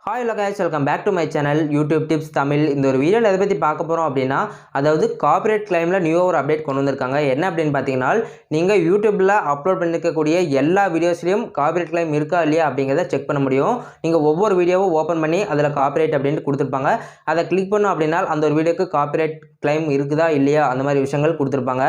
Hi hello guys, welcome back to my channel YouTube Tips Tamil. இந்த ஒரு வீடியோல எதை பத்தி பார்க்க போறோம் அப்படினா அதாவது கார்ப்பரேட் கிளைம்ல நியூ ஒரு அப்டேட் கொண்டு வந்திருக்காங்க. என்ன அப்படினு பாத்தீங்கன்னா நீங்க YouTubeல அப்லோட் பண்ணிருக்க கூடிய எல்லா வீடியோஸ்லயும் கார்ப்பரேட் கிளைம் இருக்கா இல்லையா அப்படிங்கறத செக் பண்ண முடியும். நீங்க ஒவ்வொரு வீடியோவும் ஓபன் பண்ணி அதுல கார்ப்பரேட் அப்படினு கொடுத்திருப்பாங்க. அதை கிளிக் பண்ணோம் அப்படினா அந்த ஒரு வீடியோக்கு கார்ப்பரேட் கிளைம் இருக்குதா இல்லையா அந்த மாதிரி விஷயங்கள் கொடுத்திருப்பாங்க.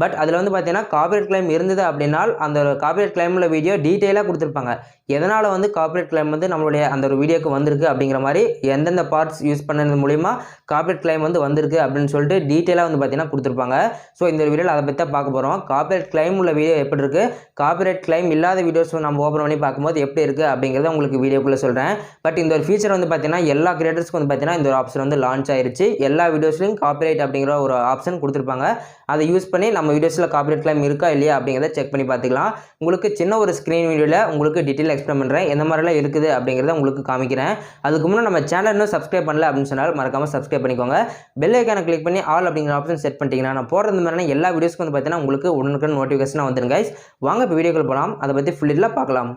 பட் அதில் வந்து பார்த்தீங்கன்னா கார்ப்பரேட் கிளைம் இருந்தது அப்படின்னா அந்த கார்ப்பரேட் கிளைமில் வீடியோ டீட்டெயிலாக கொடுத்துருப்பாங்க. எதனால் வந்து கார்ப்பரேட் கிளைம் வந்து நம்மளுடைய அந்த ஒரு வீடியோக்கு வந்திருக்கு அப்படிங்கிற மாதிரி எந்தெந்த பார்ட்ஸ் யூஸ் பண்ணது மூலிமா கார்ப்பரேட் கிளைம் வந்து வந்திருக்கு அப்படின்னு சொல்லிட்டு டீட்டெயிலாக வந்து பார்த்தீங்கன்னா கொடுத்துருப்பாங்க. ஸோ இந்த வீடியோவில் அதை பற்றி பார்க்க போகிறோம். கார்ப்பரேட் கிளைம் உள்ள வீடியோ எப்படி இருக்குது, கார்ப்பரேட் கிளைம் இல்லாத வீடியோஸ் நம்ம ஓப்பன் பண்ணி பார்க்கும்போது எப்படி இருக்குது அப்படிங்கிறத உங்களுக்கு வீடியோக்குள்ளே சொல்கிறேன். பட் இந்த ஒரு ஃபீச்சர் வந்து பார்த்தீங்கன்னா எல்லா கிரியேட்டர்ஸ்க்கு வந்து பார்த்தீங்கன்னா இந்த ஒரு ஆப்ஷன் வந்து லான்ச் ஆயிருச்சு. எல்லா வீடியோஸ்லையும் கார்ப்பரேட் அப்படிங்கிற ஒரு ஆப்ஷன் கொடுத்துருப்பாங்க. அதை யூஸ் பண்ணி நம்ம வீடியோஸில் கார்ப்பரேட் கிளைம் இருக்கா இல்லையா அப்படிங்கிறத செக் பண்ணி பார்த்துக்கலாம். உங்களுக்கு சின்ன ஒரு ஸ்க்ரீன் வீடியோவில் உங்களுக்கு டீட்டெயில் எக்ஸ்பிளைன் பண்ணுறேன், எந்த மாதிரிலாம் இருக்குது அப்படிங்கிறத உங்களுக்கு காமிக்கிறேன். அதுக்கு முன்னே நம்ம சேனல் இன்னும் சப்ஸ்கிரைப் பண்ணல அப்படின்னு சொன்னால் மறக்காமல் சப்ஸ்கிரைப் பண்ணிக்கோங்க. பெல் ஐக்கானை கிளிக் பண்ணி ஆல் அப்படிங்கிற ஆப்ஷன் செட் பண்ணிட்டீங்கன்னா நான் போடுறது மாதிரியான எல்லா வீடியோஸ்க்கும் வந்து பார்த்தீங்கன்னா உங்களுக்கு உடனுக்குடன் நோட்டிஃபிகேஷனாக வந்துருங்க. வாங்க இப்போ வீடியோக்கள் போகலாம், அதை பற்றி ஃபுல்லாக பார்க்கலாம்.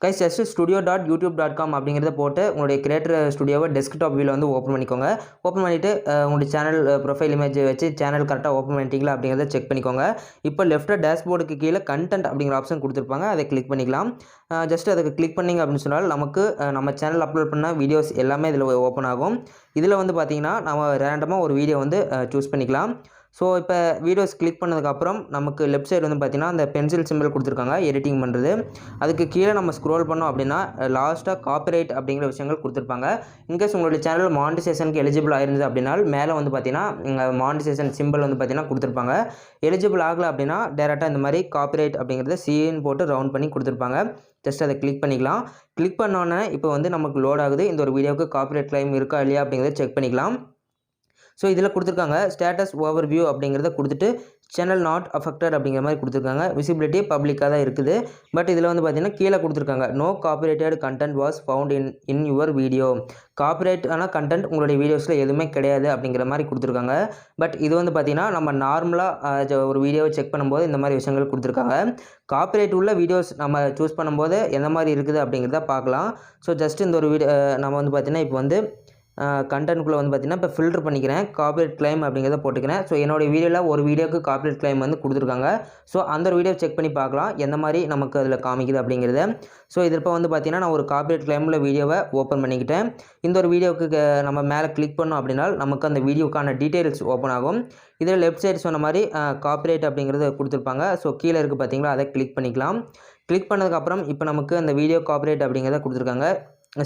கைஸ் ஜஸ்ட் studio.youtube.com அப்படிங்கிறத போட்டு உங்களுடைய கிரியேட்டர் ஸ்டுடியோவை டெஸ்க்டாப் வியூவில் வந்து ஓப்பன் பண்ணிக்கோங்க. ஓப்பன் பண்ணிவிட்டு உங்களுடைய சேனல் ப்ரொஃபைல் இமேஜ் வச்சு சேனல் கரெக்டாக ஓப்பன் பண்ணிட்டீங்களா அப்படிங்கிறத செக் பண்ணிக்கோங்க. இப்போ லெஃப்ட்டில் டேஷ்போர்டுக்கு கீழே கண்டென்ட் அப்படிங்கிற ஆப்ஷன் கொடுத்துருப்பாங்க, அதை கிளிக் பண்ணிக்கலாம். ஜஸ்ட் அதுக்கு கிளிக் பண்ணிங்க அப்படின்னு சொன்னால் நமக்கு நம்ம சேனல் அப்லோட் பண்ண வீடியோஸ் எல்லாமே இதில் ஓப்பன் ஆகும். இதில் வந்து பார்த்திங்கன்னா நம்ம ரேண்டமாக ஒரு வீடியோ வந்து சூஸ் பண்ணிக்கலாம். ஸோ இப்போ வீடியோஸ் கிளிக் பண்ணதுக்கப்புறம் நமக்கு லெஃப்ட் சைடு வந்து பார்த்திங்கன்னா அந்த பென்சில் சிம்பிள் கொடுத்துருக்காங்க எடிட்டிங் பண்ணுறது. அதுக்கு கீழே நம்ம ஸ்க்ரோல் பண்ணோம் அப்படின்னா லாஸ்ட்டாக காப்பிரைட் அப்படிங்கிற விஷயங்கள் கொடுத்துருப்பாங்க. இன்கேஸ் உங்களுடைய சேனல் மானிட்டைசேஷனுக்கு எலிஜிபிள் ஆயிருந்தது அப்படின்னா மேலே வந்து பார்த்திங்கன்னா மானிட்டைசேஷன் சிம்பிள் வந்து பார்த்திங்கன்னா கொடுத்துருப்பாங்க. எலிஜிபிள் ஆகலை அப்படின்னா டேரெக்டாக இந்த மாதிரி காப்பிரைட் அப்படிங்கிறத சீன் போட்டு ரவுண்ட் பண்ணி கொடுத்துருப்பாங்க. ஜஸ்ட் அதை கிளிக் பண்ணிக்கலாம். கிளிக் பண்ணோன்னே இப்போ வந்து நமக்கு லோட் ஆகுது. இந்த ஒரு வீடியோவுக்கு காப்பிரைட் கிளைம் இருக்கா இல்லையா அப்படிங்கிறத செக் பண்ணிக்கலாம். ஸோ இதில் கொடுத்துருக்காங்க ஸ்டேட்டஸ் ஓவர் வியூ அப்படிங்கிறத கொடுத்துட்டு சேனல் நாட் அஃபெக்டட் அப்படிங்கிற மாதிரி கொடுத்துருக்காங்க. விசிபிலிட்டி பப்ளிக்காக தான் இருக்குது. பட் இதில் வந்து பார்த்திங்கன்னா கீழே கொடுத்துருக்காங்க no copyrighted content was found in your video. காப்பிரைட்டான கண்டென்ட் உங்களுடைய வீடியோஸில் எதுவுமே கிடையாது அப்படிங்கிற மாதிரி கொடுத்துருக்காங்க. பட் இது வந்து பார்த்திங்கன்னா நம்ம நார்மலாக ஒரு வீடியோவை செக் பண்ணும்போது இந்த மாதிரி விஷயங்கள் கொடுத்துருக்காங்க. காப்பிரைட் உள்ள வீடியோஸ் நம்ம சூஸ் பண்ணும்போது எந்த மாதிரி இருக்குது அப்படிங்கிறத பார்க்கலாம். ஸோ ஜஸ்ட் இந்த ஒரு வீடியோ நம்ம வந்து பார்த்திங்கன்னா இப்போ வந்து கண்டென்ட்குள்ளே வந்து பார்த்திங்கன்னா இப்போ ஃபில்டர் பண்ணிக்கிறேன், காப்பிரைட் கிளைம் அப்படிங்கிறத போட்டுக்கிறேன். ஸோ என்னோடய வீடியோவில் ஒரு வீடியோக்கு காப்பிரைட் கிளைம் வந்து கொடுத்துருக்காங்க. ஸோ அந்த ஒரு வீடியோ செக் பண்ணி பார்க்கலாம் எந்த மாதிரி நமக்கு அதில் காமிக்குது அப்படிங்கிறத. ஸோ இது இப்போ வந்து பார்த்திங்கன்னா நான் ஒரு காப்பிரைட் கிளைமில் வீடியோவை ஓப்பன் பண்ணிக்கிட்டேன். இந்த ஒரு வீடியோவுக்கு நம்ம மேலே கிளிக் பண்ணோம் அப்படின்னா நமக்கு அந்த வீடியோக்கான டீட்டெயில்ஸ் ஓப்பன் ஆகும். இதில் லெஃப்ட் சைடு சொன்ன மாதிரி காப்பிரைட் அப்படிங்கிறத கொடுத்துருப்பாங்க. ஸோ கீழே இருக்குது பார்த்திங்களா, அதை கிளிக் பண்ணிக்கலாம். கிளிக் பண்ணதுக்கப்புறம் இப்போ நமக்கு அந்த வீடியோ காப்பிரைட் அப்படிங்கிறத கொடுத்துருக்காங்க.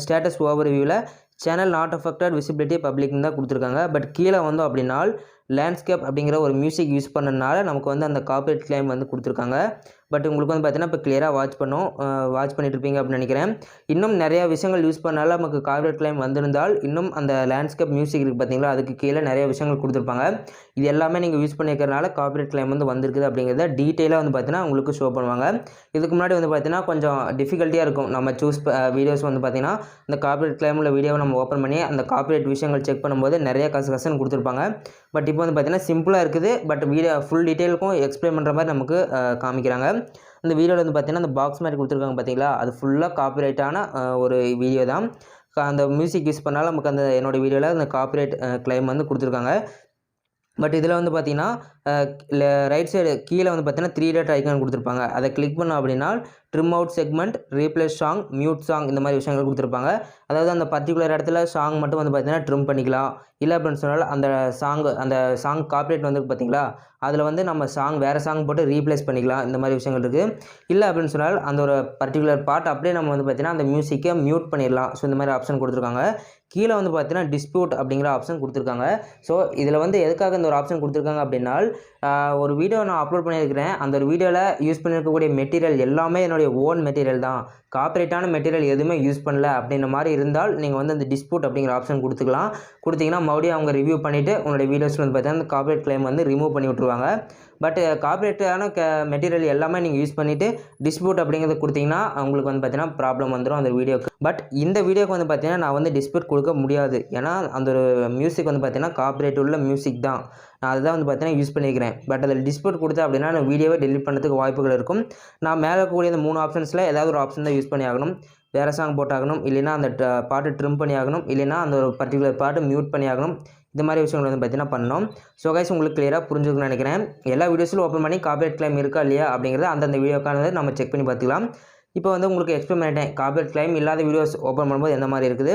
ஸ்டேட்டஸ் ஓவர் வியூவில் சேனல் நாட் அஃபெக்டட் விசிபிலிட்டி பப்ளிக்னு தான் கொடுத்துருக்காங்க. பட் கீழே வந்தோம் அப்படின்னா லேண்ட்ஸ்கேப் அப்படிங்கிற ஒரு மியூசிக் யூஸ் பண்ணனால நமக்கு வந்து அந்த காப்பிரைட் கிளைம் வந்து கொடுத்துருக்காங்க. பட் உங்களுக்கு வந்து பார்த்திங்கன்னா இப்போ கிளியராக வாட்ச் பண்ணிட்டு இருப்பீங்க அப்படின்னு நினைக்கிறேன். இன்னும் நிறையா விஷயங்கள் யூஸ் பண்ணால நமக்கு காப்பிரைட் கிளைம் வந்திருந்தால் இன்னும் அந்த லேண்ட்ஸ்கேப் மியூசிக் இருக்குது பார்த்திங்களா, அதுக்கு கீழே நிறைய விஷயங்கள் கொடுத்துருப்பாங்க. இது எல்லாமே நீங்கள் யூஸ் பண்ணிக்கிறனால காப்பிரைட் கிளைம் வந்து வந்திருக்குது அப்படிங்கிறத டீட்டெயிலாக வந்து பார்த்திங்கன்னா உங்களுக்கு ஷோ பண்ணுவாங்க. இதுக்கு முன்னாடி வந்து பார்த்திங்கன்னா கொஞ்சம் டிஃபிகல்ட்டியாக இருக்கும். நம்ம வீடியோஸ் வந்து பார்த்திங்கன்னா இந்த காப்பிரைட் கிளைமில் வீடியோவை நம்ம ஓப்பன் பண்ணி அந்த காப்பிரைட் விஷயங்கள் செக் பண்ணும்போது நிறைய கஷ்டம் கொடுத்துருப்பாங்க. பட் இப்போ வந்து பார்த்திங்கன்னா சிம்பிளாக இருக்குது. பட் வீடியோ ஃபுல் டீட்டெயிலுக்கும் எக்ஸ்பிளைன் பண்ணுற மாதிரி நமக்கு காமிக்கிறாங்க. இந்த வீடியோவில் வந்து பார்த்திங்கன்னா அந்த பாக்ஸ் மாதிரி கொடுத்துருக்காங்க பார்த்தீங்களா, அது ஃபுல்லாக காப்பிரைட்டான ஒரு வீடியோ தான். அந்த மியூசிக் யூஸ் பண்ணாலும் நமக்கு அந்த என்னோடய வீடியோவில் அந்த காப்பிரைட் கிளைம் வந்து கொடுத்துருக்காங்க. பட் இதில் வந்து பார்த்திங்கன்னா ரைட் சைடு கீழே வந்து பார்த்திங்கன்னா 3 டாட் ஐக்கான் கொடுத்துருப்பாங்க. அதை கிளிக் பண்ணோம் அப்படின்னா trim out segment, replace song, mute song இந்த மாதிரி விஷயங்கள் கொடுத்துருப்பாங்க. அதாவது அந்த பர்டிகுலர் இடத்துல சாங் மட்டும் வந்து பார்த்திங்கன்னா ட்ரிம் பண்ணிக்கலாம். இல்லை அப்படின்னு சொன்னால் அந்த சாங் காப்பிரைட் வந்து பார்த்திங்களா, அதில் வந்து நம்ம வேறு சாங் போட்டு ரீப்ளேஸ் பண்ணிக்கலாம். இந்த மாதிரி விஷயங்கள் இருக்குது. இல்லை அப்படின்னு சொன்னால் அந்த ஒரு பர்டிகுலர் பார்ட் அப்படியே நம்ம வந்து பார்த்திங்கன்னா அந்த மியூசிக்கை மியூட் பண்ணிடலாம். ஸோ இந்த மாதிரி ஆப்ஷன் கொடுத்துருக்காங்க. கீழே வந்து பார்த்திங்கன்னா டிஸ்பியூட் அப்படிங்கிற ஆப்ஷன் கொடுத்துருக்காங்க. ஸோ இதில் வந்து எதுக்காக இந்த ஒரு ஆப்ஷன் கொடுத்துருக்காங்க அப்படின்னா ஒரு வீடியோ நான் அப்லோட் பண்ணியிருக்கிறேன். அந்த ஒரு வீடியோவில் யூஸ் பண்ணியிருக்கக்கூடிய மெட்டீரியல் எல்லாமே என்னுடைய ஓன் மெட்டீரியல் தான், காப்பிரைட்டான மெட்டீரியல் எதுவுமே யூஸ் பண்ணல அப்படின்ற மாதிரி இருந்தால் நீங்கள் வந்து அந்த டிஸ்பியூட் அப்படிங்கிற ஆப்ஷன் கொடுத்தீங்கன்னா மறுபடியும் அவங்க ரிவ்யூ பண்ணிவிட்டு உங்களுடைய வீடியோஸில் வந்து பார்த்தீங்கன்னா அந்த காப்பிரைட் கிளைம் வந்து ரிமூவ் பண்ணி விட்ருவாங்க. பட் காப்பிரைட்டான மெட்டீரியல் எல்லாமே நீங்கள் யூஸ் பண்ணிவிட்டு டிஸ்பியூட் அப்படிங்கிறது கொடுத்தீங்கன்னா உங்களுக்கு வந்து பார்த்தீங்கன்னா ப்ராப்ளம் வந்துடும் அந்த வீடியோக்கு. பட் இந்த வீடியோக்கு வந்து பார்த்தீங்கன்னா நான் வந்து டிஸ்பியூட் கொடுக்க முடியாது. ஏன்னா அந்த ஒரு மியூசிக் வந்து பார்த்தீங்கன்னா காப்பிரைட் உள்ள மியூசிக் தான், நான் அதுதான் வந்து பார்த்தீங்கன்னா யூஸ் பண்ணியிருக்கிறேன். பட் அதில் டிஸ்பியூட் கொடுத்தேன் அப்படின்னா நான் வீடியோவை டெலிட் பண்ணுறதுக்கு வாய்ப்புகள் இருக்கும். நான் மேலே இருக்கக்கூடிய அந்த 3 ஆப்ஷன்ஸில் ஏதாவது ஒரு ஆப்ஷன் தான் யூஸ் பண்ணி ஆகணும். வேறு சாங் போட்டாகணும், இல்லைனா அந்த பாட்டு ட்ரிம் பண்ணி ஆகணும், இல்லைனா அந்த ஒரு பர்டிகுலர் பாட்டு மியூட் பண்ணி ஆகணும். இந்த மாதிரி விஷயங்கள் வந்து பார்த்தீங்கன்னா பண்ணணும். ஸோ கைஸ் உங்களுக்கு கிளியராக புரிஞ்சுக்கணும்னு நினைக்கிறேன். எல்லா வீடியோஸில் ஓப்பன் பண்ணி காப்பிரைட் கிளைம் இருக்கா இல்லையா அப்படிங்கிறத அந்தந்த வீடியோக்கானது நம்ம செக் பண்ணி பார்த்துக்கலாம். இப்போ வந்து உங்களுக்கு எக்ஸ்பிளைன் பண்ணிட்டேன். காப்பிரைட் கிளைம் இல்லாத வீடியோஸ் ஓப்பன் பண்ணும்போது எந்த மாதிரி இருக்குது,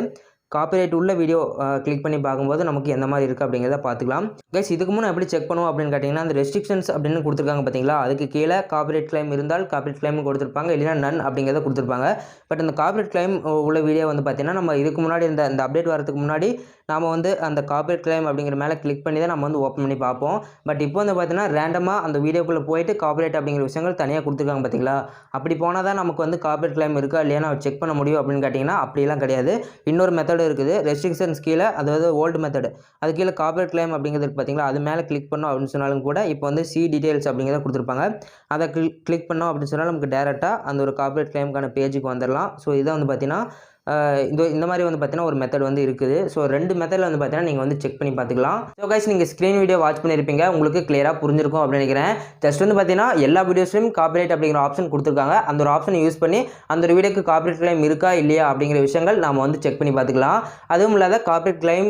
காப்பிரைட் உள்ள வீடியோ கிளிக் பண்ணி பார்க்கும்போது நமக்கு எந்த மாதிரி இருக்குது அப்படிங்கிறத பார்த்துக்கலாம். கைஸ் இதுக்கு முன்னே எப்படி செக் பண்ணுவோம் அப்படின்னு கேட்டிங்கன்னா, அந்த ரெஸ்ட்ரிக்ஷன்ஸ் அப்படின்னு கொடுத்துருக்காங்க பார்த்தீங்களா, அதுக்கு கீழே காப்பிரைட் கிளைம் இருந்தால் காப்பிரைட் கிளைம் கொடுத்துருப்பாங்க, இல்லைனா நன் அப்படிங்கிறத கொடுத்துருப்பாங்க. பட் இந்த காப்பிரைட் கிளைம் உள்ள வீடியோ வந்து பார்த்தீங்கன்னா நம்ம இதுக்கு முன்னாடி இந்த அப்டேட் வரதுக்கு முன்னாடி நாம் வந்து அந்த காப்பிரைட் கிளைம் அப்படிங்கிற மேலே கிளிக் பண்ணி தான் நம்ம வந்து ஓப்பன் பண்ணி பார்ப்போம். பட் இப்போ வந்து பார்த்தீங்கன்னா ரேண்டமாக அந்த வீடியோக்குள்ளே போயிட்டு காப்பிரைட் அப்படிங்கிற விஷயங்கள் தனியாக கொடுத்துருக்காங்க பார்த்தீங்களா, அப்படி போனால் தான் நமக்கு வந்து காப்பிரைட் கிளைம் இருக்கா இல்லையா நான் செக் பண்ண முடியும் அப்படின்னு கேட்டிங்கன்னா அப்படிலாம் கிடையாது. இன்னொரு மெத்தட் இருக்குது, ரெஸ்ட்ரிக்ஷன்ஸ் கீழே, அதாவது ஓல்டு மெத்தட், அது கீழே காப்பிரைட் கிளைம் அப்படிங்கிறது பார்த்தீங்களா, அது மேலே கிளிக் பண்ணோம் அப்படின்னு சொன்னாலும் கூட இப்போ வந்து சி டீடைல்ஸ் அப்படிங்கிறத கொடுத்துருப்பாங்க. அதை கிளிக் பண்ணோம் அப்படின்னு சொன்னால் நமக்கு டேரெக்டாக அந்த ஒரு காப்பிரைட் கிளைமுக்கான பேஜுக்கு வந்துடலாம். ஸோ இதை வந்து பார்த்தீங்கன்னா இந்த மாதிரி வந்து பார்த்தீங்கன்னா ஒரு மெத்தட் வந்து இருக்குது. ஸோ 2 மெத்தடில் வந்து பார்த்தீங்கன்னா நீங்கள் வந்து செக் பண்ணி பார்த்துக்கலாம். ஸோ கைஸ் நீங்கள் ஸ்க்ரீன் வீடியோ வாட்ச் பண்ணியிருப்பீங்க, உங்களுக்கு கிளியராக புரிஞ்சிருக்கும் அப்படின்னு நினைக்கிறேன். ஜஸ்ட் வந்து பார்த்தீங்கன்னா எல்லா வீடியோஸ்லையும் காப்பிரைட் அப்படிங்கிற ஆப்ஷன் கொடுத்துருக்காங்க. அந்த ஒரு ஆப்ஷனை யூஸ் பண்ணி அந்த ஒரு வீடியோக்கு காப்பிரைட் கிளைம் இருக்கா இல்லையா அப்படிங்கிற விஷயங்கள் நாம் வந்து செக் பண்ணி பார்த்துக்கலாம். அதுவும் இல்லாத காப்பிரைட் கிளைம்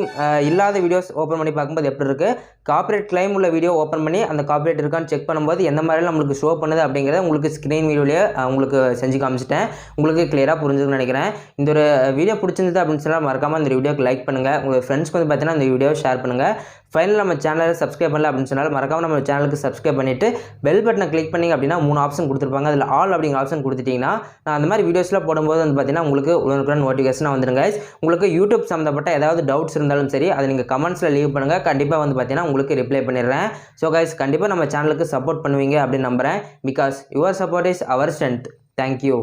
இல்லாத வீடியோஸ் ஓப்பன் பண்ணி பார்க்கும்போது எப்படி இருக்குது, காப்பிரைட் கிளைம் உள்ள வீடியோ ஓப்பன் பண்ணி அந்த காப்பிரைட் இருக்கான்னு செக் பண்ணும்போது எந்த மாதிரிலாம் நம்மளுக்கு ஷோ பண்ணுது அப்படிங்கிறத உங்களுக்கு ஸ்க்ரீன் வீடியோலேயே உங்களுக்கு செஞ்சு காமிச்சிட்டேன். உங்களுக்கு கிளியராக புரிஞ்சுக்கணும்னு நினைக்கிறேன். இந்த ஒரு வீடியோ பிடிச்சிருந்தது அப்படின்னு சொன்னால் மறக்காமல் இந்த வீடியோக்கு லைக் பண்ணுங்கள், உங்கள் ஃப்ரெண்ட்ஸ்க்கு வந்து பார்த்தீங்கன்னா இந்த வீடியோவை ஷேர் பண்ணுங்கள். ஃபைனல் நம்ம சேனலை சப்ஸ்கிரைப் பண்ணல அப்படின்னு சொன்னால் மறக்காமல் நம்ம சேனலுக்கு சப்ஸ்கிரைப் பண்ணிவிட்டு பெல் பட்டனை கிளிக் பண்ணிங்க அப்படின்னா 3 ஆப்ஷன் கொடுத்துருப்பாங்க. அதில் ஆல் அப்படிங்கிற ஆப்ஷன் கொடுத்துட்டிங்கன்னா நான் அந்த மாதிரி வீடியோஸ்லாம் போடும்போது வந்து பார்த்தீங்கன்னா உங்களுக்கு உடனுக்குடன் நோட்டிஃபிகேஷனாக வந்துடுங்க. உங்களுக்கு யூடியூப் சம்மந்தப்பட்ட ஏதாவது டவுட்ஸ் இருந்தாலும் சரி அதை நீங்கள் கமெண்ட்ஸில் லீவ் பண்ணுங்கள், கண்டிப்பாக வந்து பார்த்தீங்கன்னா உங்களுக்கு ரிப்ளை பண்ணிடுறேன். ஸோ கைஸ் கண்டிப்பாக நம்ம சேனலுக்கு சப்போர்ட் பண்ணுவீங்க அப்படின்னு நம்புகிறேன். Because your support is our strength. Thank you.